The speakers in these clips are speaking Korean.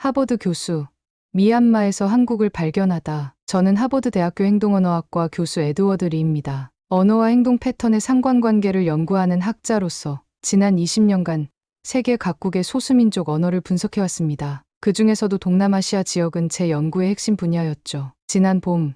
하버드 교수, 미얀마에서 한국을 발견하다. 저는 하버드 대학교 행동언어학과 교수 에드워드 리입니다. 언어와 행동 패턴의 상관관계를 연구하는 학자로서 지난 20년간 세계 각국의 소수민족 언어를 분석해왔습니다. 그 중에서도 동남아시아 지역은 제 연구의 핵심 분야였죠. 지난 봄,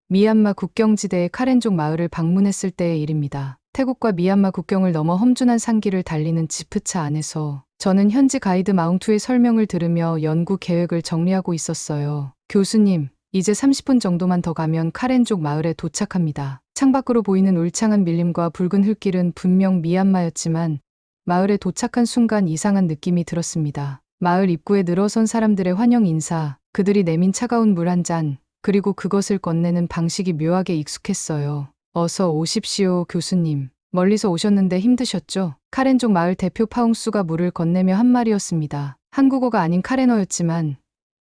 미얀마 국경지대의 카렌족 마을을 방문했을 때의 일입니다. 태국과 미얀마 국경을 넘어 험준한 산길을 달리는 지프차 안에서 저는 현지 가이드 마웅투의 설명을 들으며 연구 계획을 정리하고 있었어요. 교수님, 이제 30분 정도만 더 가면 카렌족 마을에 도착합니다. 창밖으로 보이는 울창한 밀림과 붉은 흙길은 분명 미얀마였지만 마을에 도착한 순간 이상한 느낌이 들었습니다. 마을 입구에 늘어선 사람들의 환영 인사, 그들이 내민 차가운 물 한 잔, 그리고 그것을 건네는 방식이 묘하게 익숙했어요. 어서 오십시오, 교수님. 멀리서 오셨는데 힘드셨죠? 카렌족 마을 대표 파웅수가 물을 건네며 한 말이었습니다. 한국어가 아닌 카렌어였지만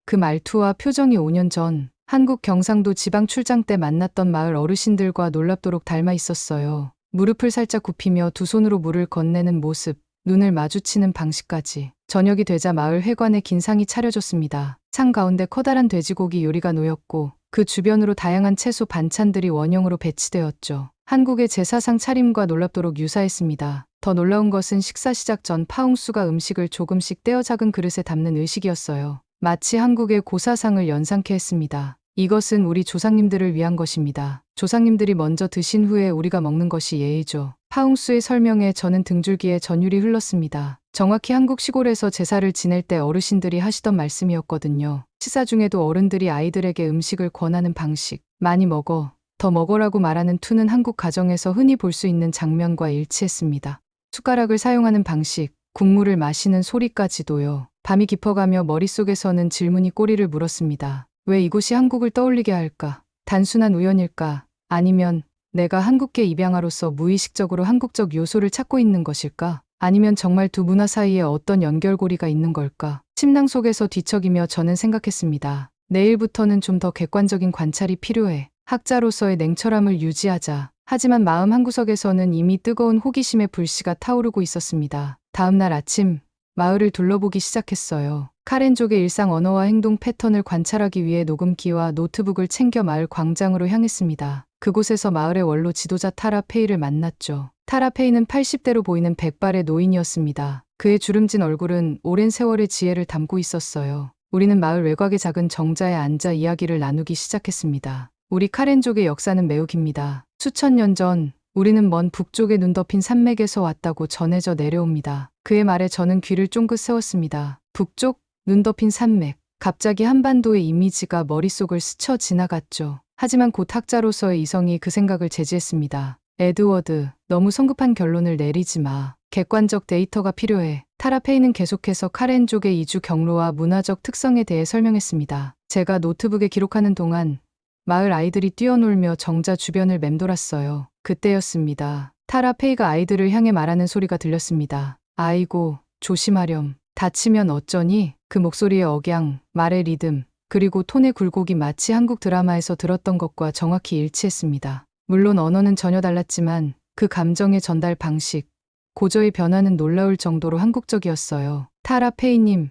그 말투와 표정이 5년 전 한국 경상도 지방 출장 때 만났던 마을 어르신들과 놀랍도록 닮아 있었어요. 무릎을 살짝 굽히며 두 손으로 물을 건네는 모습, 눈을 마주치는 방식까지. 저녁이 되자 마을 회관에 긴 상이 차려졌습니다. 상 가운데 커다란 돼지고기 요리가 놓였고 그 주변으로 다양한 채소 반찬들이 원형으로 배치되었죠. 한국의 제사상 차림과 놀랍도록 유사했습니다. 더 놀라운 것은 식사 시작 전 파웅수가 음식을 조금씩 떼어 작은 그릇에 담는 의식이었어요. 마치 한국의 고사상을 연상케 했습니다. 이것은 우리 조상님들을 위한 것입니다. 조상님들이 먼저 드신 후에 우리가 먹는 것이 예의죠. 파웅수의 설명에 저는 등줄기에 전율이 흘렀습니다. 정확히 한국 시골에서 제사를 지낼 때 어르신들이 하시던 말씀이었거든요. 식사 중에도 어른들이 아이들에게 음식을 권하는 방식, 많이 먹어, 더 먹어라고 말하는 투는 한국 가정에서 흔히 볼 수 있는 장면과 일치했습니다. 숟가락을 사용하는 방식, 국물을 마시는 소리까지도요. 밤이 깊어가며 머릿속에서는 질문이 꼬리를 물었습니다. 왜 이곳이 한국을 떠올리게 할까? 단순한 우연일까? 아니면 내가 한국계 입양아로서 무의식적으로 한국적 요소를 찾고 있는 것일까? 아니면 정말 두 문화 사이에 어떤 연결고리가 있는 걸까? 침낭 속에서 뒤척이며 저는 생각했습니다. 내일부터는 좀 더 객관적인 관찰이 필요해. 학자로서의 냉철함을 유지하자. 하지만 마음 한구석에서는 이미 뜨거운 호기심의 불씨가 타오르고 있었습니다. 다음 날 아침, 마을을 둘러보기 시작했어요. 카렌족의 일상 언어와 행동 패턴을 관찰하기 위해 녹음기와 노트북을 챙겨 마을 광장으로 향했습니다. 그곳에서 마을의 원로 지도자 타라 페이를 만났죠. 타라 페이는 80대로 보이는 백발의 노인이었습니다. 그의 주름진 얼굴은 오랜 세월의 지혜를 담고 있었어요. 우리는 마을 외곽의 작은 정자에 앉아 이야기를 나누기 시작했습니다. 우리 카렌족의 역사는 매우 깁니다. 수천 년 전 우리는 먼 북쪽의 눈 덮인 산맥에서 왔다고 전해져 내려옵니다. 그의 말에 저는 귀를 쫑긋 세웠습니다. 북쪽, 눈 덮인 산맥. 갑자기 한반도의 이미지가 머릿속을 스쳐 지나갔죠. 하지만 곧 학자로서의 이성이 그 생각을 제지했습니다. 에드워드, 너무 성급한 결론을 내리지 마. 객관적 데이터가 필요해. 타라 페이는 계속해서 카렌족의 이주 경로와 문화적 특성에 대해 설명했습니다. 제가 노트북에 기록하는 동안 마을 아이들이 뛰어놀며 정자 주변을 맴돌았어요. 그때였습니다. 타라 페이가 아이들을 향해 말하는 소리가 들렸습니다. 아이고, 조심하렴. 다치면 어쩌니? 그 목소리의 억양, 말의 리듬, 그리고 톤의 굴곡이 마치 한국 드라마에서 들었던 것과 정확히 일치했습니다. 물론 언어는 전혀 달랐지만 그 감정의 전달 방식, 고저의 변화는 놀라울 정도로 한국적이었어요. 타라 페이님,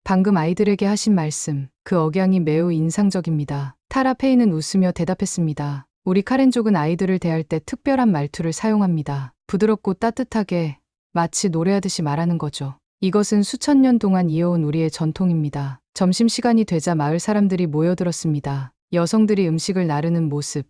방금 아이들에게 하신 말씀, 그 억양이 매우 인상적입니다. 타라 페이는 웃으며 대답했습니다. 우리 카렌족은 아이들을 대할 때 특별한 말투를 사용합니다. 부드럽고 따뜻하게, 마치 노래하듯이 말하는 거죠. 이것은 수천 년 동안 이어온 우리의 전통입니다. 점심시간이 되자 마을 사람들이 모여들었습니다. 여성들이 음식을 나르는 모습,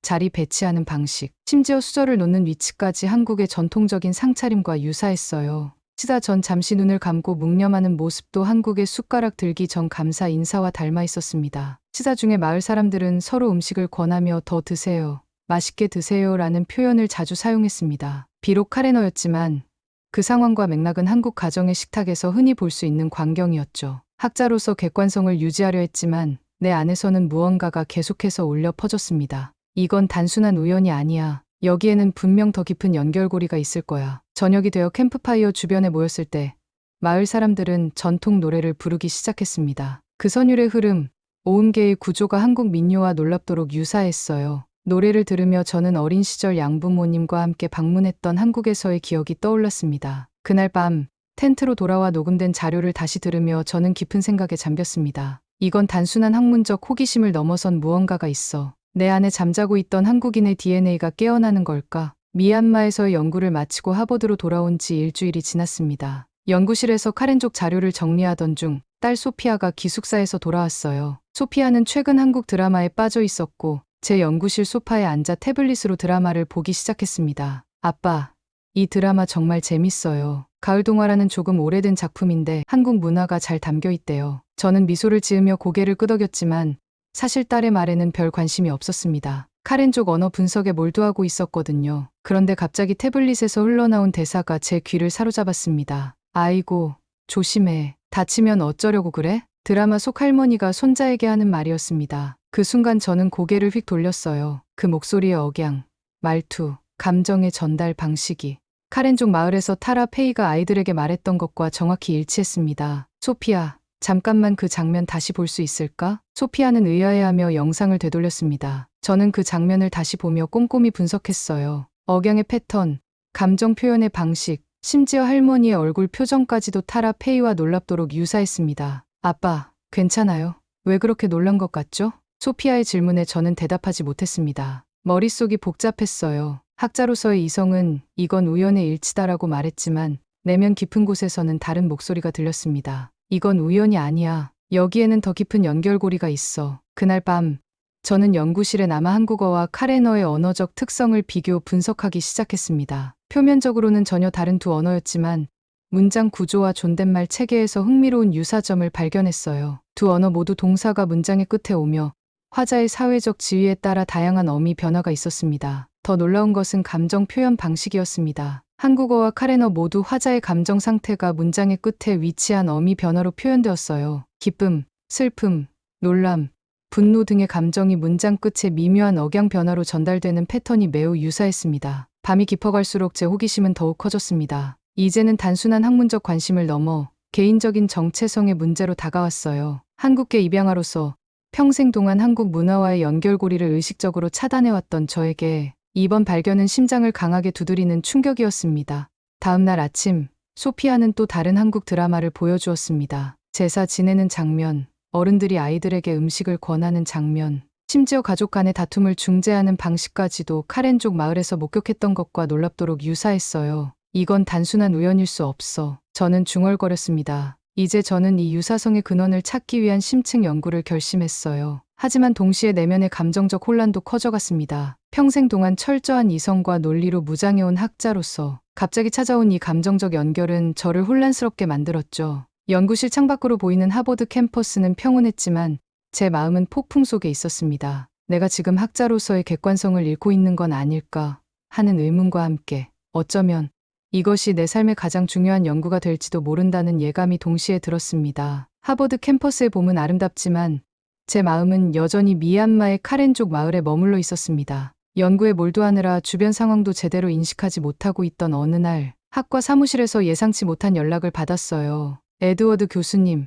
자리 배치하는 방식, 심지어 수저를 놓는 위치까지 한국의 전통적인 상차림과 유사했어요. 식사 전 잠시 눈을 감고 묵념하는 모습도 한국의 숟가락 들기 전 감사 인사와 닮아 있었습니다. 식사 중에 마을 사람들은 서로 음식을 권하며 더 드세요, 맛있게 드세요 라는 표현을 자주 사용했습니다. 비록 카렌어였지만 그 상황과 맥락은 한국 가정의 식탁에서 흔히 볼 수 있는 광경이었죠. 학자로서 객관성을 유지하려 했지만 내 안에서는 무언가가 계속해서 울려 퍼졌습니다. 이건 단순한 우연이 아니야. 여기에는 분명 더 깊은 연결고리가 있을 거야. 저녁이 되어 캠프파이어 주변에 모였을 때 마을 사람들은 전통 노래를 부르기 시작했습니다. 그 선율의 흐름, 오음계의 구조가 한국 민요와 놀랍도록 유사했어요. 노래를 들으며 저는 어린 시절 양부모님과 함께 방문했던 한국에서의 기억이 떠올랐습니다. 그날 밤 텐트로 돌아와 녹음된 자료를 다시 들으며 저는 깊은 생각에 잠겼습니다. 이건 단순한 학문적 호기심을 넘어선 무언가가 있어. 내 안에 잠자고 있던 한국인의 DNA가 깨어나는 걸까? 미얀마에서의 연구를 마치고 하버드로 돌아온 지 일주일이 지났습니다. 연구실에서 카렌족 자료를 정리하던 중 딸 소피아가 기숙사에서 돌아왔어요. 소피아는 최근 한국 드라마에 빠져 있었고 제 연구실 소파에 앉아 태블릿으로 드라마를 보기 시작했습니다. 아빠, 이 드라마 정말 재밌어요. 가을 동화라는 조금 오래된 작품인데 한국 문화가 잘 담겨 있대요. 저는 미소를 지으며 고개를 끄덕였지만 사실 딸의 말에는 별 관심이 없었습니다. 카렌족 언어 분석에 몰두하고 있었거든요. 그런데 갑자기 태블릿에서 흘러나온 대사가 제 귀를 사로잡았습니다. 아이고, 조심해. 다치면 어쩌려고 그래? 드라마 속 할머니가 손자에게 하는 말이었습니다. 그 순간 저는 고개를 휙 돌렸어요. 그 목소리의 억양, 말투, 감정의 전달 방식이 카렌족 마을에서 타라 페이가 아이들에게 말했던 것과 정확히 일치했습니다. 소피아, 잠깐만 그 장면 다시 볼 수 있을까? 소피아는 의아해하며 영상을 되돌렸습니다. 저는 그 장면을 다시 보며 꼼꼼히 분석했어요. 억양의 패턴, 감정 표현의 방식, 심지어 할머니의 얼굴 표정까지도 타라 페이와 놀랍도록 유사했습니다. 아빠, 괜찮아요? 왜 그렇게 놀란 것 같죠? 소피아의 질문에 저는 대답하지 못했습니다. 머릿속이 복잡했어요. 학자로서의 이성은 이건 우연의 일치다라고 말했지만 내면 깊은 곳에서는 다른 목소리가 들렸습니다. 이건 우연이 아니야. 여기에는 더 깊은 연결고리가 있어. 그날 밤 저는 연구실에 남아 한국어와 카레너의 언어적 특성을 비교 분석하기 시작했습니다. 표면적으로는 전혀 다른 두 언어였지만 문장 구조와 존댓말 체계에서 흥미로운 유사점을 발견했어요. 두 언어 모두 동사가 문장의 끝에 오며 화자의 사회적 지위에 따라 다양한 어미 변화가 있었습니다. 더 놀라운 것은 감정 표현 방식이었습니다. 한국어와 카레너 모두 화자의 감정 상태가 문장의 끝에 위치한 어미 변화로 표현되었어요. 기쁨, 슬픔, 놀람, 분노 등의 감정이 문장 끝에 미묘한 억양 변화로 전달되는 패턴이 매우 유사했습니다. 밤이 깊어갈수록 제 호기심은 더욱 커졌습니다. 이제는 단순한 학문적 관심을 넘어 개인적인 정체성의 문제로 다가왔어요. 한국계 입양아로서 평생 동안 한국 문화와의 연결고리를 의식적으로 차단해왔던 저에게 이번 발견은 심장을 강하게 두드리는 충격이었습니다. 다음 날 아침, 소피아는 또 다른 한국 드라마를 보여주었습니다. 제사 지내는 장면, 어른들이 아이들에게 음식을 권하는 장면, 심지어 가족 간의 다툼을 중재하는 방식까지도 카렌족 마을에서 목격했던 것과 놀랍도록 유사했어요. 이건 단순한 우연일 수 없어. 저는 중얼거렸습니다. 이제 저는 이 유사성의 근원을 찾기 위한 심층 연구를 결심했어요. 하지만 동시에 내면의 감정적 혼란도 커져갔습니다. 평생 동안 철저한 이성과 논리로 무장해온 학자로서 갑자기 찾아온 이 감정적 연결은 저를 혼란스럽게 만들었죠. 연구실 창밖으로 보이는 하버드 캠퍼스는 평온했지만 제 마음은 폭풍 속에 있었습니다. 내가 지금 학자로서의 객관성을 잃고 있는 건 아닐까 하는 의문과 함께 어쩌면 이것이 내 삶의 가장 중요한 연구가 될지도 모른다는 예감이 동시에 들었습니다. 하버드 캠퍼스의 봄은 아름답지만 제 마음은 여전히 미얀마의 카렌족 마을에 머물러 있었습니다. 연구에 몰두하느라 주변 상황도 제대로 인식하지 못하고 있던 어느 날 학과 사무실에서 예상치 못한 연락을 받았어요. 에드워드 교수님,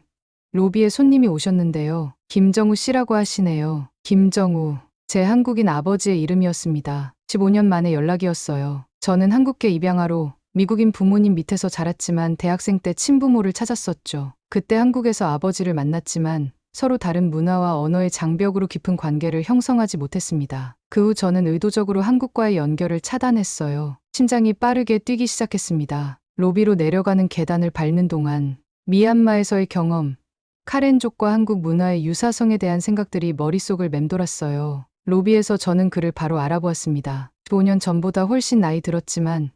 로비에 손님이 오셨는데요. 김정우 씨라고 하시네요. 김정우, 제 한국인 아버지의 이름이었습니다. 15년 만에 연락이었어요. 저는 한국계 입양아로 미국인 부모님 밑에서 자랐지만 대학생 때 친부모를 찾았었죠. 그때 한국에서 아버지를 만났지만 서로 다른 문화와 언어의 장벽으로 깊은 관계를 형성하지 못했습니다. 그 후 저는 의도적으로 한국과의 연결을 차단했어요. 심장이 빠르게 뛰기 시작했습니다. 로비로 내려가는 계단을 밟는 동안 미얀마에서의 경험, 카렌족과 한국 문화의 유사성에 대한 생각들이 머릿속을 맴돌았어요. 로비에서 저는 그를 바로 알아보았습니다. 15년 전보다 훨씬 나이 들었지만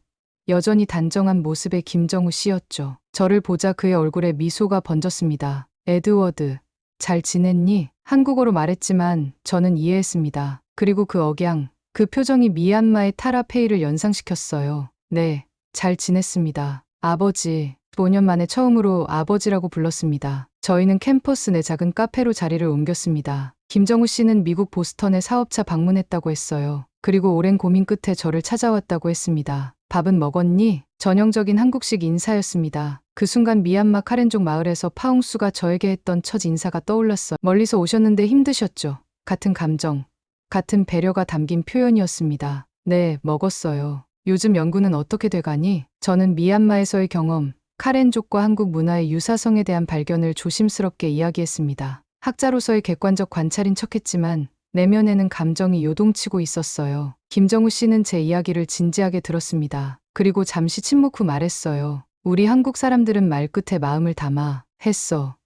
여전히 단정한 모습의 김정우 씨였죠. 저를 보자 그의 얼굴에 미소가 번졌습니다. 에드워드, 잘 지냈니? 한국어로 말했지만 저는 이해했습니다. 그리고 그 억양, 그 표정이 미얀마의 타라 페이를 연상시켰어요. 네, 잘 지냈습니다. 아버지, 5년 만에 처음으로 아버지라고 불렀습니다. 저희는 캠퍼스 내 작은 카페로 자리를 옮겼습니다. 김정우 씨는 미국 보스턴에 사업차 방문했다고 했어요. 그리고 오랜 고민 끝에 저를 찾아왔다고 했습니다. 밥은 먹었니? 전형적인 한국식 인사였습니다. 그 순간 미얀마 카렌족 마을에서 파웅수가 저에게 했던 첫 인사가 떠올랐어요. 멀리서 오셨는데 힘드셨죠? 같은 감정, 같은 배려가 담긴 표현이었습니다. 네, 먹었어요. 요즘 연구는 어떻게 돼가니? 저는 미얀마에서의 경험, 카렌족과 한국 문화의 유사성에 대한 발견을 조심스럽게 이야기했습니다. 학자로서의 객관적 관찰인 척했지만 내면에는 감정이 요동치고 있었어요. 김정우 씨는 제 이야기를 진지하게 들었습니다. 그리고 잠시 침묵 후 말했어요. 우리 한국 사람들은 말끝에 마음을 담아 했어,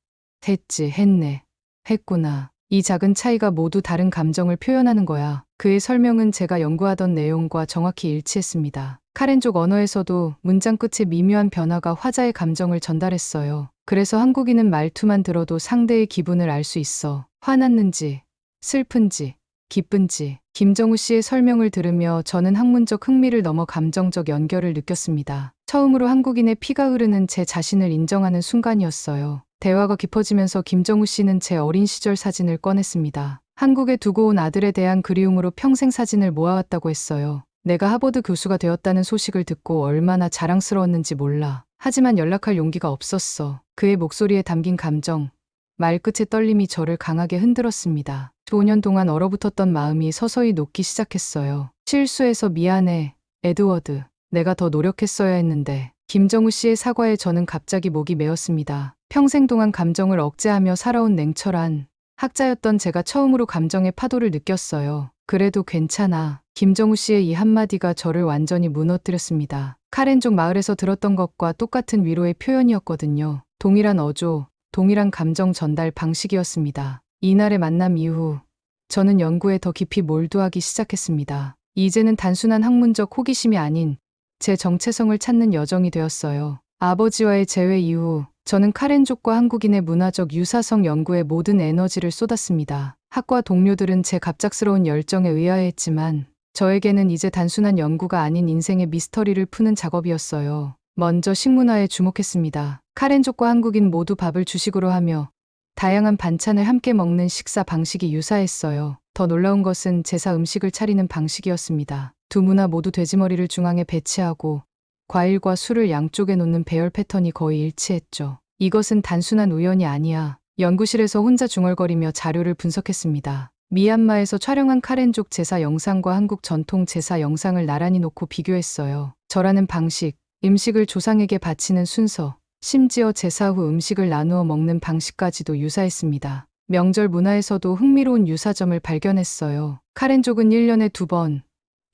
했지, 했네, 했구나. 이 작은 차이가 모두 다른 감정을 표현하는 거야. 그의 설명은 제가 연구하던 내용과 정확히 일치했습니다. 카렌족 언어에서도 문장 끝에 미묘한 변화가 화자의 감정을 전달했어요. 그래서 한국인은 말투만 들어도 상대의 기분을 알 수 있어. 화났는지, 슬픈지, 기쁜지. 김정우 씨의 설명을 들으며 저는 학문적 흥미를 넘어 감정적 연결을 느꼈습니다. 처음으로 한국인의 피가 흐르는 제 자신을 인정하는 순간이었어요. 대화가 깊어지면서 김정우 씨는 제 어린 시절 사진을 꺼냈습니다. 한국에 두고 온 아들에 대한 그리움으로 평생 사진을 모아왔다고 했어요. 내가 하버드 교수가 되었다는 소식을 듣고 얼마나 자랑스러웠는지 몰라. 하지만 연락할 용기가 없었어. 그의 목소리에 담긴 감정, 말끝의 떨림이 저를 강하게 흔들었습니다. 5년 동안 얼어붙었던 마음이 서서히 녹기 시작했어요. 실수해서 미안해, 에드워드. 내가 더 노력했어야 했는데. 김정우 씨의 사과에 저는 갑자기 목이 메었습니다. 평생 동안 감정을 억제하며 살아온 냉철한 학자였던 제가 처음으로 감정의 파도를 느꼈어요. 그래도 괜찮아. 김정우 씨의 이 한마디가 저를 완전히 무너뜨렸습니다. 카렌족 마을에서 들었던 것과 똑같은 위로의 표현이었거든요. 동일한 어조, 동일한 감정 전달 방식이었습니다. 이날의 만남 이후 저는 연구에 더 깊이 몰두하기 시작했습니다. 이제는 단순한 학문적 호기심이 아닌 제 정체성을 찾는 여정이 되었어요. 아버지와의 재회 이후 저는 카렌족과 한국인의 문화적 유사성 연구에 모든 에너지를 쏟았습니다. 학과 동료들은 제 갑작스러운 열정에 의아해했지만 저에게는 이제 단순한 연구가 아닌 인생의 미스터리를 푸는 작업이었어요. 먼저 식문화에 주목했습니다. 카렌족과 한국인 모두 밥을 주식으로 하며 다양한 반찬을 함께 먹는 식사 방식이 유사했어요. 더 놀라운 것은 제사 음식을 차리는 방식이었습니다. 두 문화 모두 돼지머리를 중앙에 배치하고 과일과 술을 양쪽에 놓는 배열 패턴이 거의 일치했죠. 이것은 단순한 우연이 아니야. 연구실에서 혼자 중얼거리며 자료를 분석했습니다. 미얀마에서 촬영한 카렌족 제사 영상과 한국 전통 제사 영상을 나란히 놓고 비교했어요. 절하는 방식, 음식을 조상에게 바치는 순서, 심지어 제사 후 음식을 나누어 먹는 방식까지도 유사했습니다. 명절 문화에서도 흥미로운 유사점을 발견했어요. 카렌족은 1년에 2번,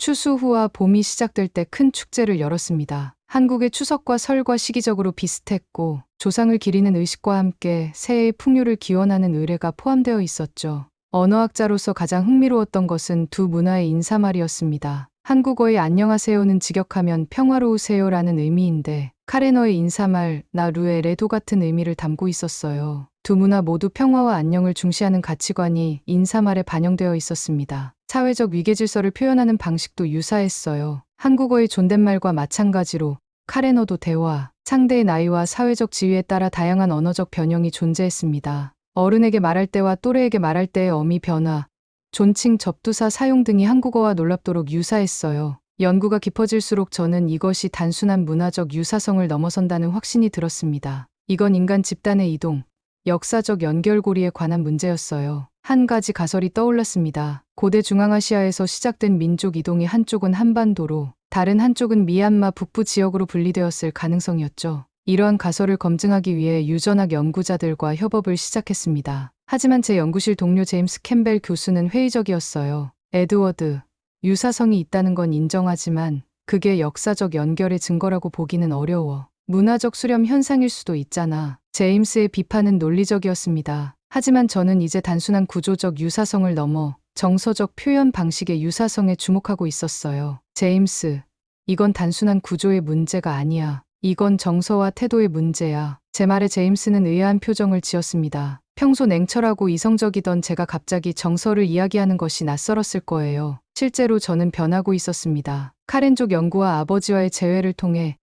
추수 후와 봄이 시작될 때 큰 축제를 열었습니다. 한국의 추석과 설과 시기적으로 비슷했고 조상을 기리는 의식과 함께 새해의 풍요를 기원하는 의례가 포함되어 있었죠. 언어학자로서 가장 흥미로웠던 것은 두 문화의 인사말이었습니다. 한국어의 안녕하세요는 직역하면 평화로우세요라는 의미인데 카레너의 인사말 나루에 레도 같은 의미를 담고 있었어요. 두 문화 모두 평화와 안녕을 중시하는 가치관이 인사말에 반영되어 있었습니다. 사회적 위계질서를 표현하는 방식도 유사했어요. 한국어의 존댓말과 마찬가지로 카레너도 대화, 상대의 나이와 사회적 지위에 따라 다양한 언어적 변형이 존재했습니다. 어른에게 말할 때와 또래에게 말할 때의 어미 변화, 존칭, 접두사 사용 등이 한국어와 놀랍도록 유사했어요. 연구가 깊어질수록 저는 이것이 단순한 문화적 유사성을 넘어선다는 확신이 들었습니다. 이건 인간 집단의 이동, 역사적 연결고리에 관한 문제였어요. 한 가지 가설이 떠올랐습니다. 고대 중앙아시아에서 시작된 민족 이동이 한쪽은 한반도로, 다른 한쪽은 미얀마 북부 지역으로 분리되었을 가능성이었죠. 이러한 가설을 검증하기 위해 유전학 연구자들과 협업을 시작했습니다. 하지만 제 연구실 동료 제임스 캠벨 교수는 회의적이었어요. 에드워드, 유사성이 있다는 건 인정하지만 그게 역사적 연결의 증거라고 보기는 어려워. 문화적 수렴 현상일 수도 있잖아. 제임스의 비판은 논리적이었습니다. 하지만 저는 이제 단순한 구조적 유사성을 넘어 정서적 표현 방식의 유사성에 주목하고 있었어요. 제임스, 이건 단순한 구조의 문제가 아니야. 이건 정서와 태도의 문제야. 제 말에 제임스는 의아한 표정을 지었습니다. 평소 냉철하고 이성적이던 제가 갑자기 정서를 이야기하는 것이 낯설었을 거예요. 실제로 저는 변하고 있었습니다. 카렌족 연구와 아버지와의 재회를 통해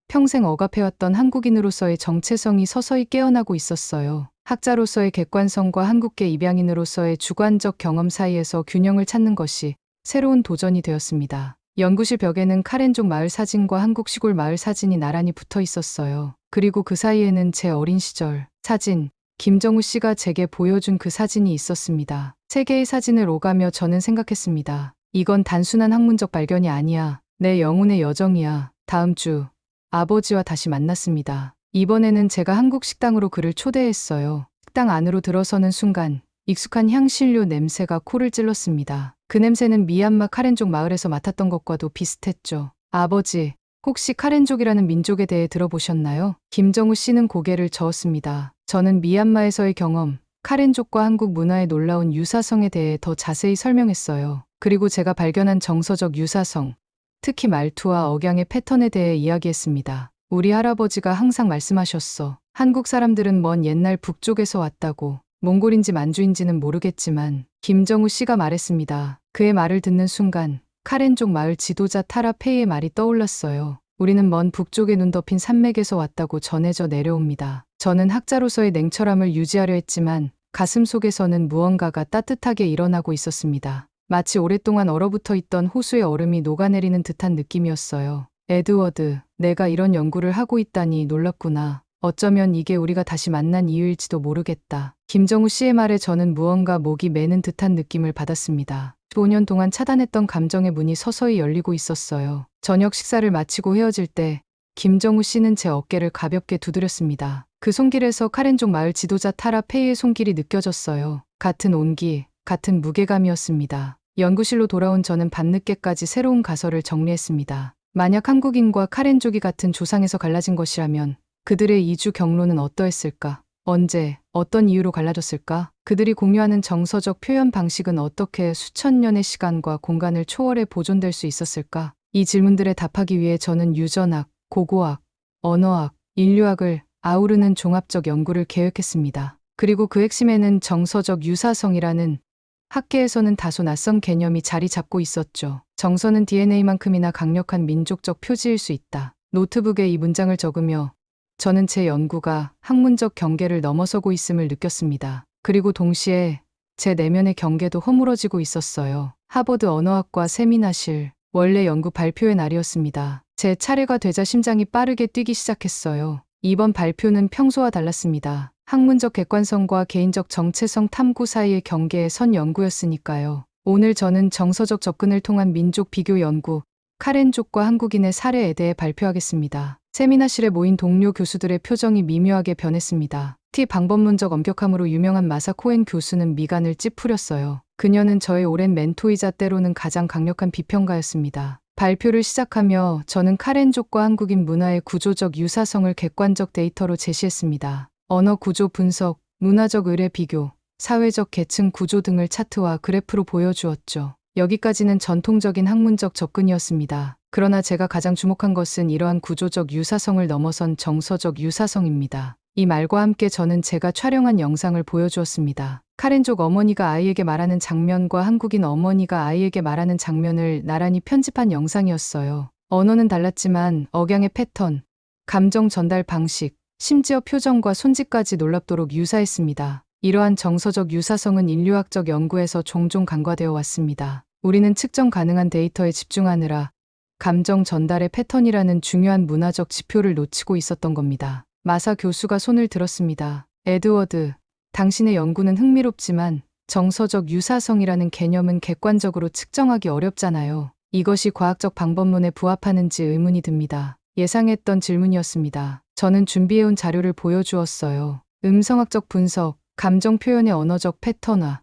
평생 억압해왔던 한국인으로서의 정체성이 서서히 깨어나고 있었어요. 학자로서의 객관성과 한국계 입양인으로서의 주관적 경험 사이에서 균형을 찾는 것이 새로운 도전이 되었습니다. 연구실 벽에는 카렌족 마을 사진과 한국 시골 마을 사진이 나란히 붙어 있었어요. 그리고 그 사이에는 제 어린 시절 사진, 김정우 씨가 제게 보여준 그 사진이 있었습니다. 세 개의 사진을 오가며 저는 생각했습니다. 이건 단순한 학문적 발견이 아니야. 내 영혼의 여정이야. 다음 주 아버지와 다시 만났습니다. 이번에는 제가 한국 식당으로 그를 초대했어요. 식당 안으로 들어서는 순간 익숙한 향신료 냄새가 코를 찔렀습니다. 그 냄새는 미얀마 카렌족 마을에서 맡았던 것과도 비슷했죠. 아버지, 혹시 카렌족이라는 민족에 대해 들어보셨나요? 김정우 씨는 고개를 저었습니다. 저는 미얀마에서의 경험, 카렌족과 한국 문화의 놀라운 유사성에 대해 더 자세히 설명했어요. 그리고 제가 발견한 정서적 유사성, 특히 말투와 억양의 패턴에 대해 이야기했습니다. 우리 할아버지가 항상 말씀하셨어. 한국 사람들은 먼 옛날 북쪽에서 왔다고. 몽골인지 만주인지는 모르겠지만 김정우 씨가 말했습니다. 그의 말을 듣는 순간 카렌족 마을 지도자 타라 페이의 말이 떠올랐어요. 우리는 먼 북쪽에 눈 덮인 산맥에서 왔다고 전해져 내려옵니다. 저는 학자로서의 냉철함을 유지하려 했지만 가슴 속에서는 무언가가 따뜻하게 일어나고 있었습니다. 마치 오랫동안 얼어붙어 있던 호수의 얼음이 녹아내리는 듯한 느낌이었어요. 에드워드, 내가 이런 연구를 하고 있다니 놀랍구나. 어쩌면 이게 우리가 다시 만난 이유일지도 모르겠다. 김정우 씨의 말에 저는 무언가 목이 매는 듯한 느낌을 받았습니다. 15년 동안 차단했던 감정의 문이 서서히 열리고 있었어요. 저녁 식사를 마치고 헤어질 때 김정우 씨는 제 어깨를 가볍게 두드렸습니다. 그 손길에서 카렌족 마을 지도자 타라 페이의 손길이 느껴졌어요. 같은 온기, 같은 무게감이었습니다. 연구실로 돌아온 저는 밤늦게까지 새로운 가설을 정리했습니다. 만약 한국인과 카렌족이 같은 조상에서 갈라진 것이라면 그들의 이주 경로는 어떠했을까? 언제, 어떤 이유로 갈라졌을까? 그들이 공유하는 정서적 표현 방식은 어떻게 수천 년의 시간과 공간을 초월해 보존될 수 있었을까? 이 질문들에 답하기 위해 저는 유전학, 고고학, 언어학, 인류학을 아우르는 종합적 연구를 계획했습니다. 그리고 그 핵심에는 정서적 유사성이라는 학계에서는 다소 낯선 개념이 자리 잡고 있었죠. 정서는 DNA만큼이나 강력한 민족적 표지일 수 있다. 노트북에 이 문장을 적으며 저는 제 연구가 학문적 경계를 넘어서고 있음을 느꼈습니다. 그리고 동시에 제 내면의 경계도 허물어지고 있었어요. 하버드 언어학과 세미나실, 원래 연구 발표의 날이었습니다. 제 차례가 되자 심장이 빠르게 뛰기 시작했어요. 이번 발표는 평소와 달랐습니다. 학문적 객관성과 개인적 정체성 탐구 사이의 경계에 선 연구였으니까요. 오늘 저는 정서적 접근을 통한 민족 비교 연구, 카렌족과 한국인의 사례에 대해 발표하겠습니다. 세미나실에 모인 동료 교수들의 표정이 미묘하게 변했습니다. 방법론적 엄격함으로 유명한 마사 코엔 교수는 미간을 찌푸렸어요. 그녀는 저의 오랜 멘토이자 때로는 가장 강력한 비평가였습니다. 발표를 시작하며 저는 카렌족과 한국인 문화의 구조적 유사성을 객관적 데이터로 제시했습니다. 언어 구조 분석, 문화적 의례 비교, 사회적 계층 구조 등을 차트와 그래프로 보여주었죠. 여기까지는 전통적인 학문적 접근이었습니다. 그러나 제가 가장 주목한 것은 이러한 구조적 유사성을 넘어선 정서적 유사성입니다. 이 말과 함께 저는 제가 촬영한 영상을 보여주었습니다. 카렌족 어머니가 아이에게 말하는 장면과 한국인 어머니가 아이에게 말하는 장면을 나란히 편집한 영상이었어요. 언어는 달랐지만 억양의 패턴, 감정 전달 방식, 심지어 표정과 손짓까지 놀랍도록 유사했습니다. 이러한 정서적 유사성은 인류학적 연구에서 종종 간과되어 왔습니다. 우리는 측정 가능한 데이터에 집중하느라 감정 전달의 패턴이라는 중요한 문화적 지표를 놓치고 있었던 겁니다. 마사 교수가 손을 들었습니다. 에드워드, 당신의 연구는 흥미롭지만 정서적 유사성이라는 개념은 객관적으로 측정하기 어렵잖아요. 이것이 과학적 방법론에 부합하는지 의문이 듭니다. 예상했던 질문이었습니다. 저는 준비해온 자료를 보여주었어요. 음성학적 분석, 감정 표현의 언어적 패턴화,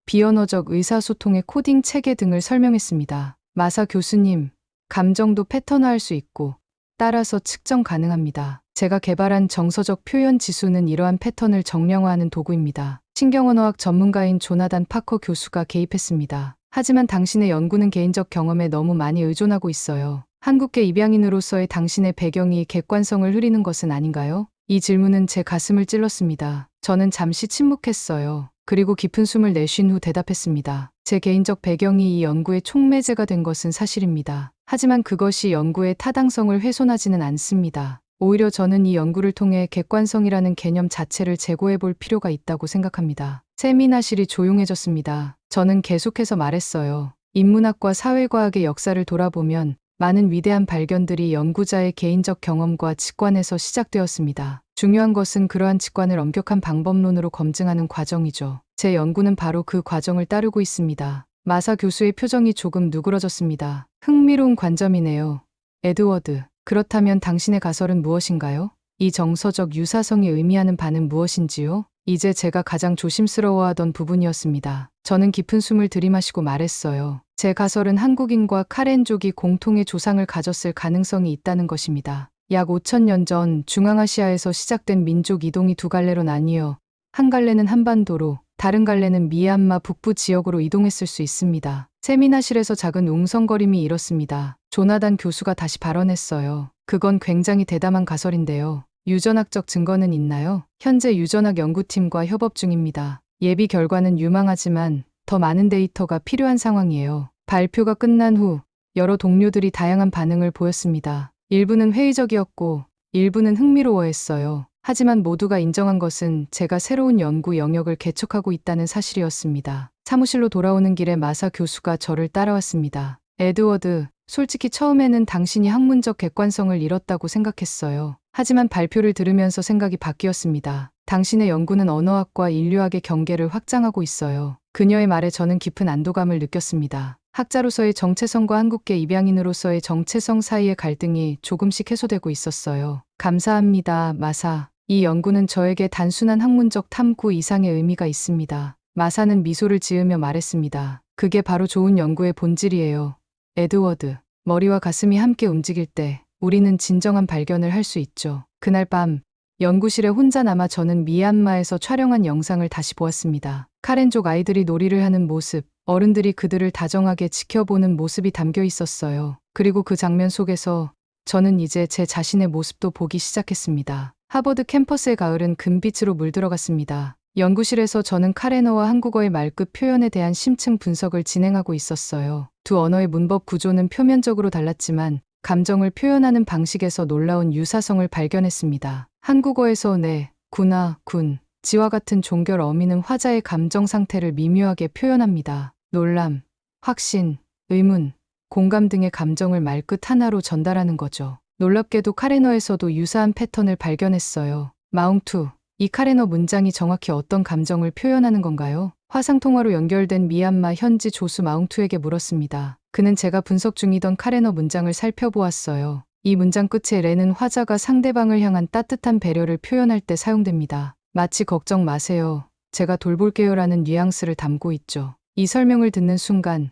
비언어적 의사소통의 코딩 체계 등을 설명했습니다. 마사 교수님, 감정도 패턴화할 수 있고 따라서 측정 가능합니다. 제가 개발한 정서적 표현 지수는 이러한 패턴을 정량화하는 도구입니다. 신경언어학 전문가인 조나단 파커 교수가 개입했습니다. 하지만 당신의 연구는 개인적 경험에 너무 많이 의존하고 있어요. 한국계 입양인으로서의 당신의 배경이 객관성을 흐리는 것은 아닌가요? 이 질문은 제 가슴을 찔렀습니다. 저는 잠시 침묵했어요. 그리고 깊은 숨을 내쉰 후 대답했습니다. 제 개인적 배경이 이 연구의 촉매제가 된 것은 사실입니다. 하지만 그것이 연구의 타당성을 훼손하지는 않습니다. 오히려 저는 이 연구를 통해 객관성이라는 개념 자체를 재고해 볼 필요가 있다고 생각합니다. 세미나실이 조용해졌습니다. 저는 계속해서 말했어요. 인문학과 사회과학의 역사를 돌아보면 많은 위대한 발견들이 연구자의 개인적 경험과 직관에서 시작되었습니다. 중요한 것은 그러한 직관을 엄격한 방법론으로 검증하는 과정이죠. 제 연구는 바로 그 과정을 따르고 있습니다. 마사 교수의 표정이 조금 누그러졌습니다. 흥미로운 관점이네요. 에드워드, 그렇다면 당신의 가설은 무엇인가요? 이 정서적 유사성이 의미하는 바는 무엇인지요? 이제 제가 가장 조심스러워하던 부분이었습니다. 저는 깊은 숨을 들이마시고 말했어요. 제 가설은 한국인과 카렌족이 공통의 조상을 가졌을 가능성이 있다는 것입니다. 약 5,000년 전 중앙아시아에서 시작된 민족 이동이 두 갈래로 나뉘어 한 갈래는 한반도로, 다른 갈래는 미얀마 북부 지역으로 이동했을 수 있습니다. 세미나실에서 작은 웅성거림이 일었습니다. 조나단 교수가 다시 발언했어요. 그건 굉장히 대담한 가설인데요. 유전학적 증거는 있나요? 현재 유전학 연구팀과 협업 중입니다. 예비 결과는 유망하지만 더 많은 데이터가 필요한 상황이에요. 발표가 끝난 후 여러 동료들이 다양한 반응을 보였습니다. 일부는 회의적이었고 일부는 흥미로워했어요. 하지만 모두가 인정한 것은 제가 새로운 연구 영역을 개척하고 있다는 사실이었습니다. 사무실로 돌아오는 길에 마사 교수가 저를 따라왔습니다. 에드워드, 솔직히 처음에는 당신이 학문적 객관성을 잃었다고 생각했어요. 하지만 발표를 들으면서 생각이 바뀌었습니다. 당신의 연구는 언어학과 인류학의 경계를 확장하고 있어요. 그녀의 말에 저는 깊은 안도감을 느꼈습니다. 학자로서의 정체성과 한국계 입양인으로서의 정체성 사이의 갈등이 조금씩 해소되고 있었어요. 감사합니다, 마사. 이 연구는 저에게 단순한 학문적 탐구 이상의 의미가 있습니다. 마사는 미소를 지으며 말했습니다. 그게 바로 좋은 연구의 본질이에요. 에드워드, 머리와 가슴이 함께 움직일 때 우리는 진정한 발견을 할 수 있죠. 그날 밤 연구실에 혼자 남아 저는 미얀마에서 촬영한 영상을 다시 보았습니다. 카렌족 아이들이 놀이를 하는 모습, 어른들이 그들을 다정하게 지켜보는 모습이 담겨 있었어요. 그리고 그 장면 속에서 저는 이제 제 자신의 모습도 보기 시작했습니다. 하버드 캠퍼스의 가을은 금빛으로 물들어갔습니다. 연구실에서 저는 카레너와 한국어의 말끝 표현에 대한 심층 분석을 진행하고 있었어요. 두 언어의 문법 구조는 표면적으로 달랐지만 감정을 표현하는 방식에서 놀라운 유사성을 발견했습니다. 한국어에서 네, 구나, 군, 지와 같은 종결 어미는 화자의 감정 상태를 미묘하게 표현합니다. 놀람, 확신, 의문, 공감 등의 감정을 말끝 하나로 전달하는 거죠. 놀랍게도 카레너에서도 유사한 패턴을 발견했어요. 마웅투, 이 카레너 문장이 정확히 어떤 감정을 표현하는 건가요? 화상통화로 연결된 미얀마 현지 조수 마웅투에게 물었습니다. 그는 제가 분석 중이던 카레너 문장을 살펴보았어요. 이 문장 끝에 레는 화자가 상대방을 향한 따뜻한 배려를 표현할 때 사용됩니다. 마치 걱정 마세요. 제가 돌볼게요라는 뉘앙스를 담고 있죠. 이 설명을 듣는 순간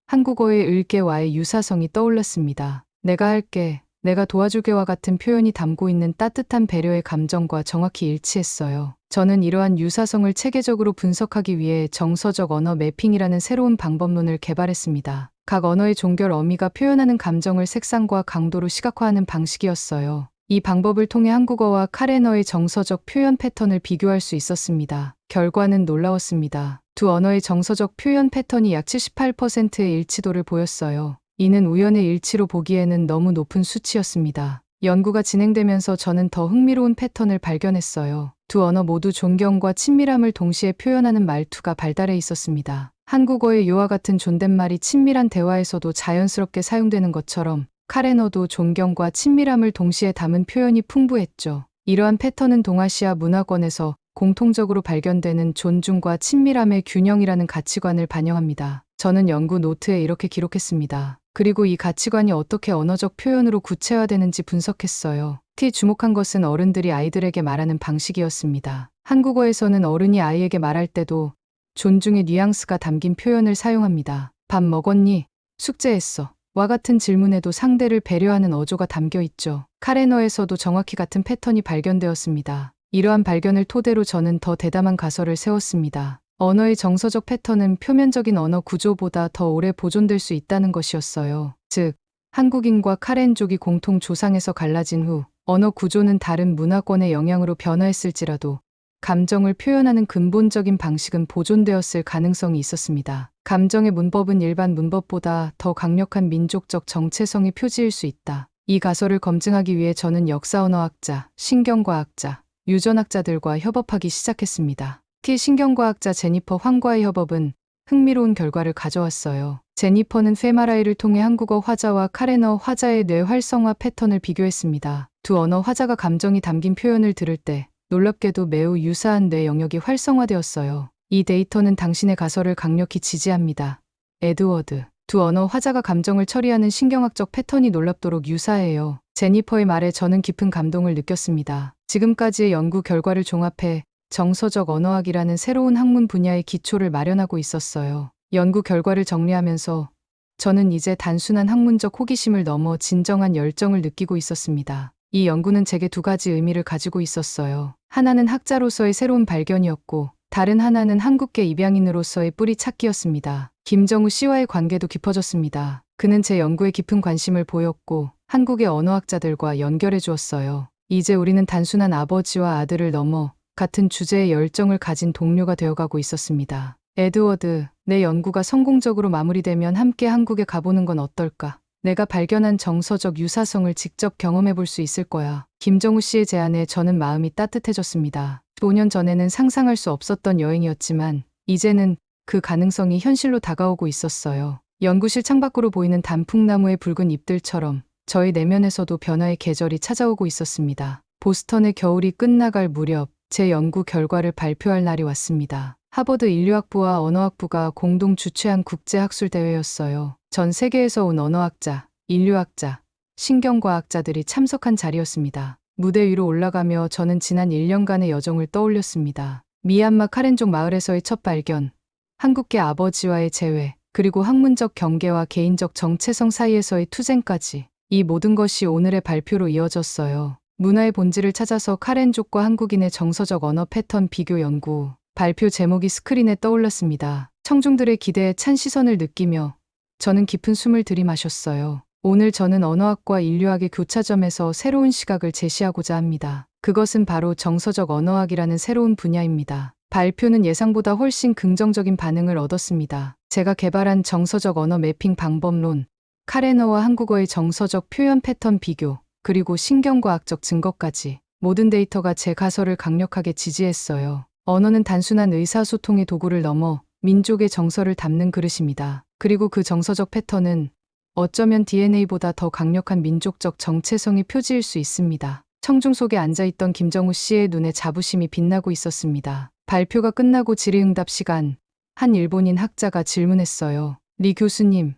한국어의 을개와의 유사성이 떠올랐습니다. 내가 할게, 내가 도와줄게와 같은 표현이 담고 있는 따뜻한 배려의 감정과 정확히 일치했어요. 저는 이러한 유사성을 체계적으로 분석하기 위해 정서적 언어 매핑이라는 새로운 방법론을 개발했습니다. 각 언어의 종결 어미가 표현하는 감정을 색상과 강도로 시각화하는 방식이었어요. 이 방법을 통해 한국어와 카레너의 정서적 표현 패턴을 비교할 수 있었습니다. 결과는 놀라웠습니다. 두 언어의 정서적 표현 패턴이 약 78%의 일치도를 보였어요. 이는 우연의 일치로 보기에는 너무 높은 수치였습니다. 연구가 진행되면서 저는 더 흥미로운 패턴을 발견했어요. 두 언어 모두 존경과 친밀함을 동시에 표현하는 말투가 발달해 있었습니다. 한국어의 이와 같은 존댓말이 친밀한 대화에서도 자연스럽게 사용되는 것처럼 카레너도 존경과 친밀함을 동시에 담은 표현이 풍부했죠. 이러한 패턴은 동아시아 문화권에서 공통적으로 발견되는 존중과 친밀함의 균형이라는 가치관을 반영합니다. 저는 연구 노트에 이렇게 기록했습니다. 그리고 이 가치관이 어떻게 언어적 표현으로 구체화되는지 분석했어요. 특히 주목한 것은 어른들이 아이들에게 말하는 방식이었습니다. 한국어에서는 어른이 아이에게 말할 때도 존중의 뉘앙스가 담긴 표현을 사용합니다. 밥 먹었니? 숙제했어. 와 같은 질문에도 상대를 배려하는 어조가 담겨 있죠. 카레너에서도 정확히 같은 패턴이 발견되었습니다. 이러한 발견을 토대로 저는 더 대담한 가설을 세웠습니다. 언어의 정서적 패턴은 표면적인 언어 구조보다 더 오래 보존될 수 있다는 것이었어요. 즉, 한국인과 카렌족이 공통 조상에서 갈라진 후 언어 구조는 다른 문화권의 영향으로 변화했을지라도 감정을 표현하는 근본적인 방식은 보존되었을 가능성이 있었습니다. 감정의 문법은 일반 문법보다 더 강력한 민족적 정체성의 표지일 수 있다. 이 가설을 검증하기 위해 저는 역사언어학자, 신경과학자, 유전학자들과 협업하기 시작했습니다. 특히 신경과학자 제니퍼 황과의 협업은 흥미로운 결과를 가져왔어요. 제니퍼는 페마라이를 통해 한국어 화자와 카레너 화자의 뇌 활성화 패턴을 비교했습니다. 두 언어 화자가 감정이 담긴 표현을 들을 때 놀랍게도 매우 유사한 뇌 영역이 활성화되었어요. 이 데이터는 당신의 가설을 강력히 지지합니다. 에드워드. 두 언어 화자가 감정을 처리하는 신경학적 패턴이 놀랍도록 유사해요. 제니퍼의 말에 저는 깊은 감동을 느꼈습니다. 지금까지의 연구 결과를 종합해 정서적 언어학이라는 새로운 학문 분야의 기초를 마련하고 있었어요. 연구 결과를 정리하면서 저는 이제 단순한 학문적 호기심을 넘어 진정한 열정을 느끼고 있었습니다. 이 연구는 제게 두 가지 의미를 가지고 있었어요. 하나는 학자로서의 새로운 발견이었고, 다른 하나는 한국계 입양인으로서의 뿌리 찾기였습니다. 김정우 씨와의 관계도 깊어졌습니다. 그는 제 연구에 깊은 관심을 보였고, 한국의 언어학자들과 연결해 주었어요. 이제 우리는 단순한 아버지와 아들을 넘어 같은 주제에 열정을 가진 동료가 되어가고 있었습니다. 에드워드, 내 연구가 성공적으로 마무리되면 함께 한국에 가보는 건 어떨까? 내가 발견한 정서적 유사성을 직접 경험해 볼 수 있을 거야. 김정우 씨의 제안에 저는 마음이 따뜻해졌습니다. 5년 전에는 상상할 수 없었던 여행이었지만 이제는 그 가능성이 현실로 다가오고 있었어요. 연구실 창밖으로 보이는 단풍나무의 붉은 잎들처럼 저희 내면에서도 변화의 계절이 찾아오고 있었습니다. 보스턴의 겨울이 끝나갈 무렵 제 연구 결과를 발표할 날이 왔습니다. 하버드 인류학부와 언어학부가 공동 주최한 국제학술대회였어요. 전 세계에서 온 언어학자, 인류학자, 신경과학자들이 참석한 자리였습니다. 무대 위로 올라가며 저는 지난 1년간의 여정을 떠올렸습니다. 미얀마 카렌족 마을에서의 첫 발견, 한국계 아버지와의 재회, 그리고 학문적 경계와 개인적 정체성 사이에서의 투쟁까지 이 모든 것이 오늘의 발표로 이어졌어요. 문화의 본질을 찾아서 카렌족과 한국인의 정서적 언어 패턴 비교 연구. 발표 제목이 스크린에 떠올랐습니다. 청중들의 기대에 찬 시선을 느끼며 저는 깊은 숨을 들이마셨어요. 오늘 저는 언어학과 인류학의 교차점에서 새로운 시각을 제시하고자 합니다. 그것은 바로 정서적 언어학이라는 새로운 분야입니다. 발표는 예상보다 훨씬 긍정적인 반응을 얻었습니다. 제가 개발한 정서적 언어 매핑 방법론, 카레너와 한국어의 정서적 표현 패턴 비교, 그리고 신경과학적 증거까지 모든 데이터가 제 가설을 강력하게 지지했어요. 언어는 단순한 의사소통의 도구를 넘어 민족의 정서를 담는 그릇입니다. 그리고 그 정서적 패턴은 어쩌면 DNA보다 더 강력한 민족적 정체성의 표지일 수 있습니다. 청중 속에 앉아있던 김정우 씨의 눈에 자부심이 빛나고 있었습니다. 발표가 끝나고 질의응답 시간, 한 일본인 학자가 질문했어요. 리 교수님,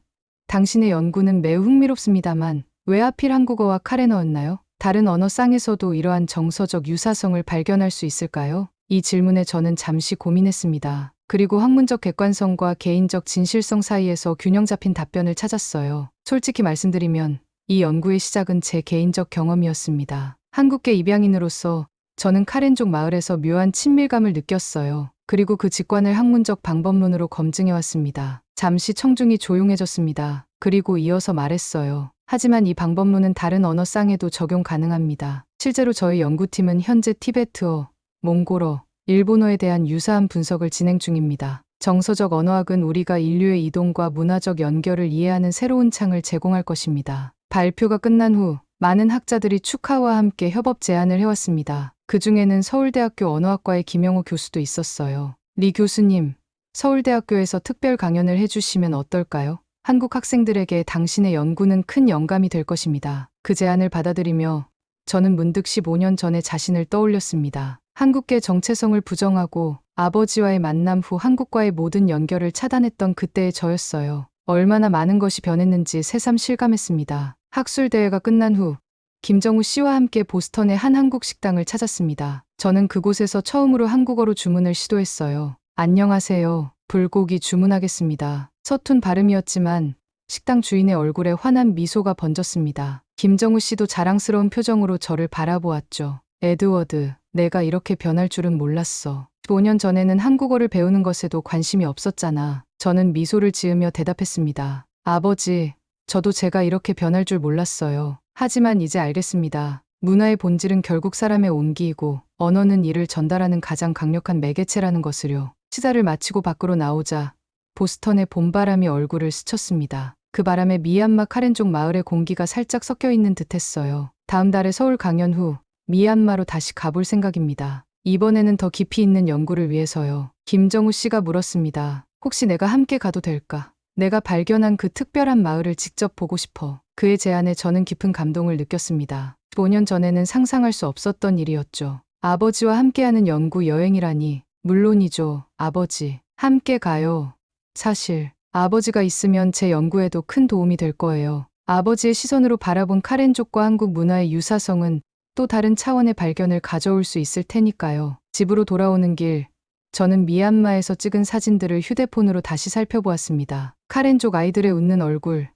당신의 연구는 매우 흥미롭습니다만 왜 하필 한국어와 카레너였나요? 다른 언어쌍에서도 이러한 정서적 유사성을 발견할 수 있을까요? 이 질문에 저는 잠시 고민했습니다. 그리고 학문적 객관성과 개인적 진실성 사이에서 균형 잡힌 답변을 찾았어요. 솔직히 말씀드리면 이 연구의 시작은 제 개인적 경험이었습니다. 한국계 입양인으로서 저는 카렌족 마을에서 묘한 친밀감을 느꼈어요. 그리고 그 직관을 학문적 방법론으로 검증해왔습니다. 잠시 청중이 조용해졌습니다. 그리고 이어서 말했어요. 하지만 이 방법론은 다른 언어쌍에도 적용 가능합니다. 실제로 저희 연구팀은 현재 티베트어, 몽골어, 일본어에 대한 유사한 분석을 진행 중입니다. 정서적 언어학은 우리가 인류의 이동과 문화적 연결을 이해하는 새로운 창을 제공할 것입니다. 발표가 끝난 후 많은 학자들이 축하와 함께 협업 제안을 해왔습니다. 그 중에는 서울대학교 언어학과의 김영호 교수도 있었어요. 리 교수님, 서울대학교에서 특별 강연을 해주시면 어떨까요? 한국 학생들에게 당신의 연구는 큰 영감이 될 것입니다. 그 제안을 받아들이며 저는 문득 15년 전의 자신을 떠올렸습니다. 한국계 정체성을 부정하고 아버지와의 만남 후 한국과의 모든 연결을 차단했던 그때의 저였어요. 얼마나 많은 것이 변했는지 새삼 실감했습니다. 학술대회가 끝난 후 김정우 씨와 함께 보스턴의 한 한국 식당을 찾았습니다. 저는 그곳에서 처음으로 한국어로 주문을 시도했어요. 안녕하세요. 불고기 주문하겠습니다. 서툰 발음이었지만 식당 주인의 얼굴에 환한 미소가 번졌습니다. 김정우 씨도 자랑스러운 표정으로 저를 바라보았죠. 에드워드, 내가 이렇게 변할 줄은 몰랐어. 5년 전에는 한국어를 배우는 것에도 관심이 없었잖아. 저는 미소를 지으며 대답했습니다. 아버지, 저도 제가 이렇게 변할 줄 몰랐어요. 하지만 이제 알겠습니다. 문화의 본질은 결국 사람의 온기이고 언어는 이를 전달하는 가장 강력한 매개체라는 것을요. 시사를 마치고 밖으로 나오자 보스턴의 봄바람이 얼굴을 스쳤습니다. 그 바람에 미얀마 카렌족 마을의 공기가 살짝 섞여 있는 듯했어요. 다음 달에 서울 강연 후 미얀마로 다시 가볼 생각입니다. 이번에는 더 깊이 있는 연구를 위해서요. 김정우 씨가 물었습니다. 혹시 내가 함께 가도 될까? 내가 발견한 그 특별한 마을을 직접 보고 싶어. 그의 제안에 저는 깊은 감동을 느꼈습니다. 5년 전에는 상상할 수 없었던 일이었죠. 아버지와 함께하는 연구 여행이라니. 물론이죠, 아버지. 함께 가요. 사실 아버지가 있으면 제 연구에도 큰 도움이 될 거예요. 아버지의 시선으로 바라본 카렌족과 한국 문화의 유사성은 또 다른 차원의 발견을 가져올 수 있을 테니까요. 집으로 돌아오는 길, 저는 미얀마에서 찍은 사진들을 휴대폰으로 다시 살펴보았습니다. 카렌족 아이들의 웃는 얼굴,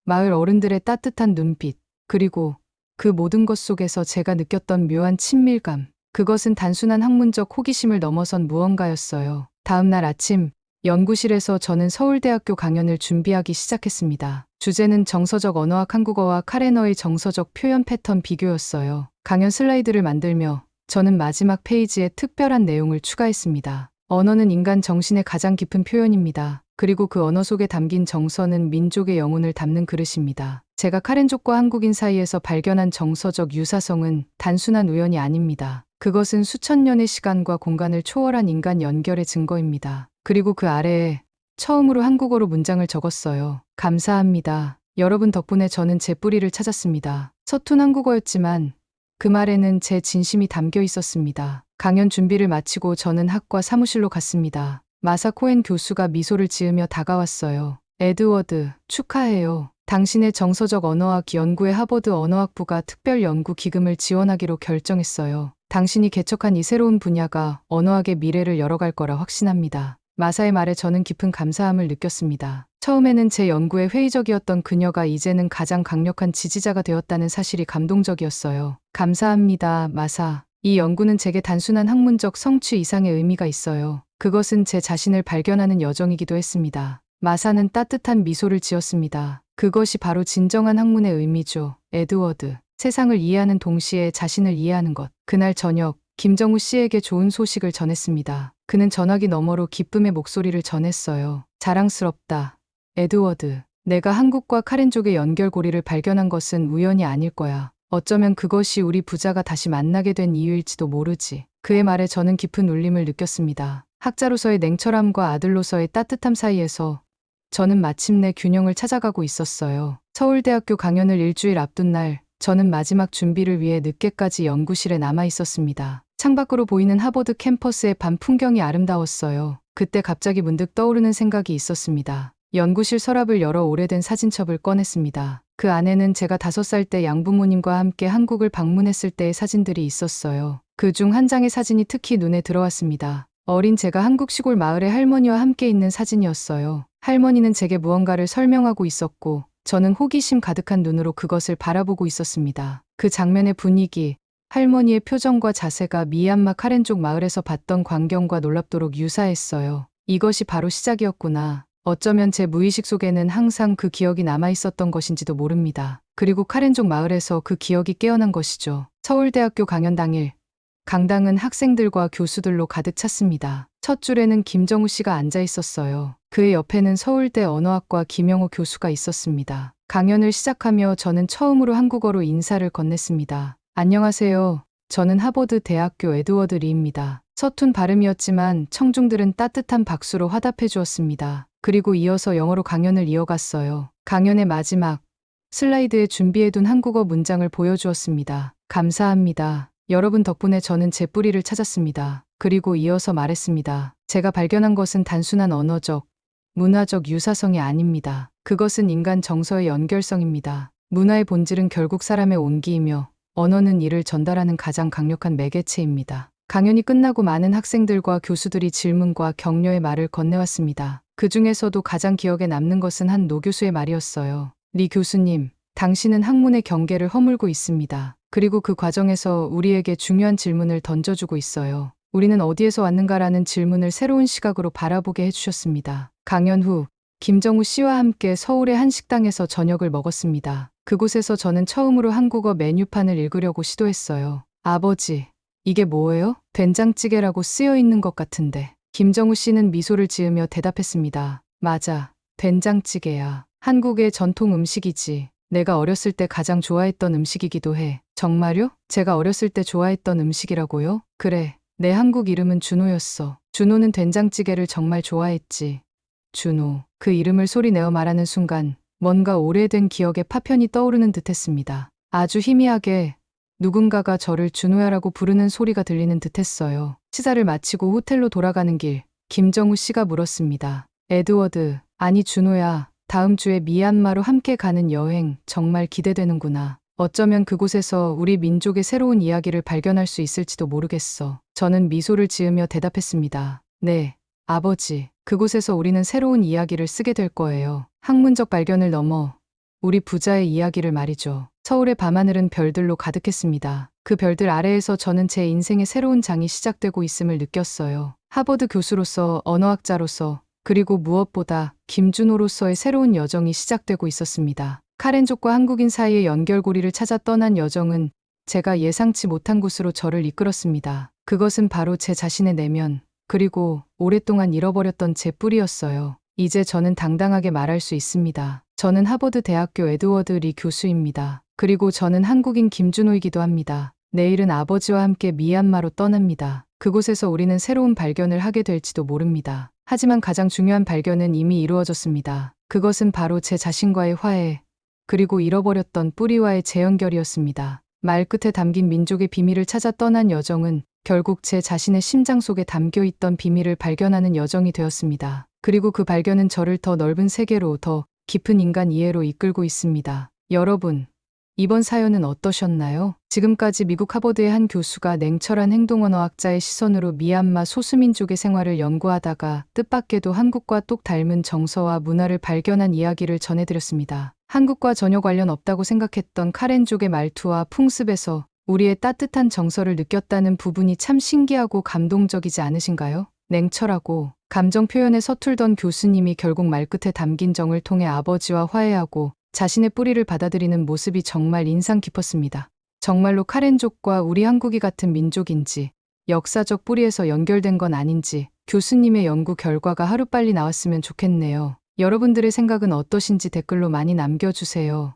마을 어른들의 따뜻한 눈빛, 그리고 그 모든 것 속에서 제가 느꼈던 묘한 친밀감. 그것은 단순한 학문적 호기심을 넘어선 무언가였어요. 다음 날 아침, 연구실에서 저는 서울대학교 강연을 준비하기 시작했습니다. 주제는 정서적 언어학 한국어와 카레너의 정서적 표현 패턴 비교였어요. 강연 슬라이드를 만들며 저는 마지막 페이지에 특별한 내용을 추가했습니다. 언어는 인간 정신의 가장 깊은 표현입니다. 그리고 그 언어 속에 담긴 정서는 민족의 영혼을 담는 그릇입니다. 제가 카렌족과 한국인 사이에서 발견한 정서적 유사성은 단순한 우연이 아닙니다. 그것은 수천 년의 시간과 공간을 초월한 인간 연결의 증거입니다. 그리고 그 아래에 처음으로 한국어로 문장을 적었어요. 감사합니다. 여러분 덕분에 저는 제 뿌리를 찾았습니다. 서툰 한국어였지만 그 말에는 제 진심이 담겨 있었습니다. 강연 준비를 마치고 저는 학과 사무실로 갔습니다. 마사 코엔 교수가 미소를 지으며 다가왔어요. 에드워드, 축하해요. 당신의 정서적 언어학 연구에 하버드 언어학부가 특별 연구 기금을 지원하기로 결정했어요. 당신이 개척한 이 새로운 분야가 언어학의 미래를 열어갈 거라 확신합니다. 마사의 말에 저는 깊은 감사함을 느꼈습니다. 처음에는 제 연구에 회의적이었던 그녀가 이제는 가장 강력한 지지자가 되었다는 사실이 감동적이었어요. 감사합니다, 마사. 이 연구는 제게 단순한 학문적 성취 이상의 의미가 있어요. 그것은 제 자신을 발견하는 여정이기도 했습니다. 마사는 따뜻한 미소를 지었습니다. 그것이 바로 진정한 학문의 의미죠, 에드워드. 세상을 이해하는 동시에 자신을 이해하는 것. 그날 저녁, 김정우 씨에게 좋은 소식을 전했습니다. 그는 전화기 너머로 기쁨의 목소리를 전했어요. 자랑스럽다, 에드워드. 내가 한국과 카렌족의 연결고리를 발견한 것은 우연이 아닐 거야. 어쩌면 그것이 우리 부자가 다시 만나게 된 이유일지도 모르지. 그의 말에 저는 깊은 울림을 느꼈습니다. 학자로서의 냉철함과 아들로서의 따뜻함 사이에서 저는 마침내 균형을 찾아가고 있었어요. 서울대학교 강연을 일주일 앞둔 날, 저는 마지막 준비를 위해 늦게까지 연구실에 남아 있었습니다. 창밖으로 보이는 하버드 캠퍼스의 밤 풍경이 아름다웠어요. 그때 갑자기 문득 떠오르는 생각이 있었습니다. 연구실 서랍을 열어 오래된 사진첩을 꺼냈습니다. 그 안에는 제가 5살 때 양부모님과 함께 한국을 방문했을 때의 사진들이 있었어요. 그 중 한 장의 사진이 특히 눈에 들어왔습니다. 어린 제가 한국 시골 마을의 할머니와 함께 있는 사진이었어요. 할머니는 제게 무언가를 설명하고 있었고 저는 호기심 가득한 눈으로 그것을 바라보고 있었습니다. 그 장면의 분위기, 할머니의 표정과 자세가 미얀마 카렌족 마을에서 봤던 광경과 놀랍도록 유사했어요. 이것이 바로 시작이었구나. 어쩌면 제 무의식 속에는 항상 그 기억이 남아있었던 것인지도 모릅니다. 그리고 카렌족 마을에서 그 기억이 깨어난 것이죠. 서울대학교 강연 당일, 강당은 학생들과 교수들로 가득 찼습니다. 첫 줄에는 김정우 씨가 앉아 있었어요. 그의 옆에는 서울대 언어학과 김영호 교수가 있었습니다. 강연을 시작하며 저는 처음으로 한국어로 인사를 건넸습니다. 안녕하세요. 저는 하버드 대학교 에드워드 리입니다. 서툰 발음이었지만 청중들은 따뜻한 박수로 화답해 주었습니다. 그리고 이어서 영어로 강연을 이어갔어요. 강연의 마지막, 슬라이드에 준비해둔 한국어 문장을 보여주었습니다. 감사합니다. 여러분 덕분에 저는 제 뿌리를 찾았습니다. 그리고 이어서 말했습니다. 제가 발견한 것은 단순한 언어적, 문화적 유사성이 아닙니다. 그것은 인간 정서의 연결성입니다. 문화의 본질은 결국 사람의 온기이며 언어는 이를 전달하는 가장 강력한 매개체입니다. 강연이 끝나고 많은 학생들과 교수들이 질문과 격려의 말을 건네왔습니다. 그 중에서도 가장 기억에 남는 것은 한 노 교수의 말이었어요. 리 교수님, 당신은 학문의 경계를 허물고 있습니다. 그리고 그 과정에서 우리에게 중요한 질문을 던져주고 있어요. 우리는 어디에서 왔는가라는 질문을 새로운 시각으로 바라보게 해주셨습니다. 강연 후 김정우 씨와 함께 서울의 한 식당에서 저녁을 먹었습니다. 그곳에서 저는 처음으로 한국어 메뉴판을 읽으려고 시도했어요. 아버지, 이게 뭐예요? 된장찌개라고 쓰여 있는 것 같은데. 김정우 씨는 미소를 지으며 대답했습니다. 맞아, 된장찌개야. 한국의 전통 음식이지. 내가 어렸을 때 가장 좋아했던 음식이기도 해. 정말요? 제가 어렸을 때 좋아했던 음식이라고요? 그래, 내 한국 이름은 준호였어. 준호는 된장찌개를 정말 좋아했지. 준호. 그 이름을 소리내어 말하는 순간 뭔가 오래된 기억의 파편이 떠오르는 듯했습니다. 아주 희미하게 누군가가 저를 준호야라고 부르는 소리가 들리는 듯했어요. 시사를 마치고 호텔로 돌아가는 길, 김정우 씨가 물었습니다. 에드워드, 아니 준호야, 다음 주에 미얀마로 함께 가는 여행 정말 기대되는구나. 어쩌면 그곳에서 우리 민족의 새로운 이야기를 발견할 수 있을지도 모르겠어. 저는 미소를 지으며 대답했습니다. 네, 아버지. 그곳에서 우리는 새로운 이야기를 쓰게 될 거예요. 학문적 발견을 넘어 우리 부자의 이야기를 말이죠. 서울의 밤하늘은 별들로 가득했습니다. 그 별들 아래에서 저는 제 인생의 새로운 장이 시작되고 있음을 느꼈어요. 하버드 교수로서, 언어학자로서, 그리고 무엇보다 김준호로서의 새로운 여정이 시작되고 있었습니다. 카렌족과 한국인 사이의 연결고리를 찾아 떠난 여정은 제가 예상치 못한 곳으로 저를 이끌었습니다. 그것은 바로 제 자신의 내면, 그리고 오랫동안 잃어버렸던 제 뿌리였어요. 이제 저는 당당하게 말할 수 있습니다. 저는 하버드 대학교 에드워드 리 교수입니다. 그리고 저는 한국인 김준호이기도 합니다. 내일은 아버지와 함께 미얀마로 떠납니다. 그곳에서 우리는 새로운 발견을 하게 될지도 모릅니다. 하지만 가장 중요한 발견은 이미 이루어졌습니다. 그것은 바로 제 자신과의 화해, 그리고 잃어버렸던 뿌리와의 재연결이었습니다. 말끝에 담긴 민족의 비밀을 찾아 떠난 여정은 결국 제 자신의 심장 속에 담겨 있던 비밀을 발견하는 여정이 되었습니다. 그리고 그 발견은 저를 더 넓은 세계로, 더 깊은 인간 이해로 이끌고 있습니다. 여러분, 이번 사연은 어떠셨나요? 지금까지 미국 하버드의 한 교수가 냉철한 행동언어학자의 시선으로 미얀마 소수민족의 생활을 연구하다가 뜻밖에도 한국과 똑 닮은 정서와 문화를 발견한 이야기를 전해드렸습니다. 한국과 전혀 관련 없다고 생각했던 카렌족의 말투와 풍습에서 우리의 따뜻한 정서를 느꼈다는 부분이 참 신기하고 감동적이지 않으신가요? 냉철하고 감정 표현에 서툴던 교수님이 결국 말끝에 담긴 정을 통해 아버지와 화해하고 자신의 뿌리를 받아들이는 모습이 정말 인상 깊었습니다. 정말로 카렌족과 우리 한국이 같은 민족인지, 역사적 뿌리에서 연결된 건 아닌지 교수님의 연구 결과가 하루빨리 나왔으면 좋겠네요. 여러분들의 생각은 어떠신지 댓글로 많이 남겨주세요.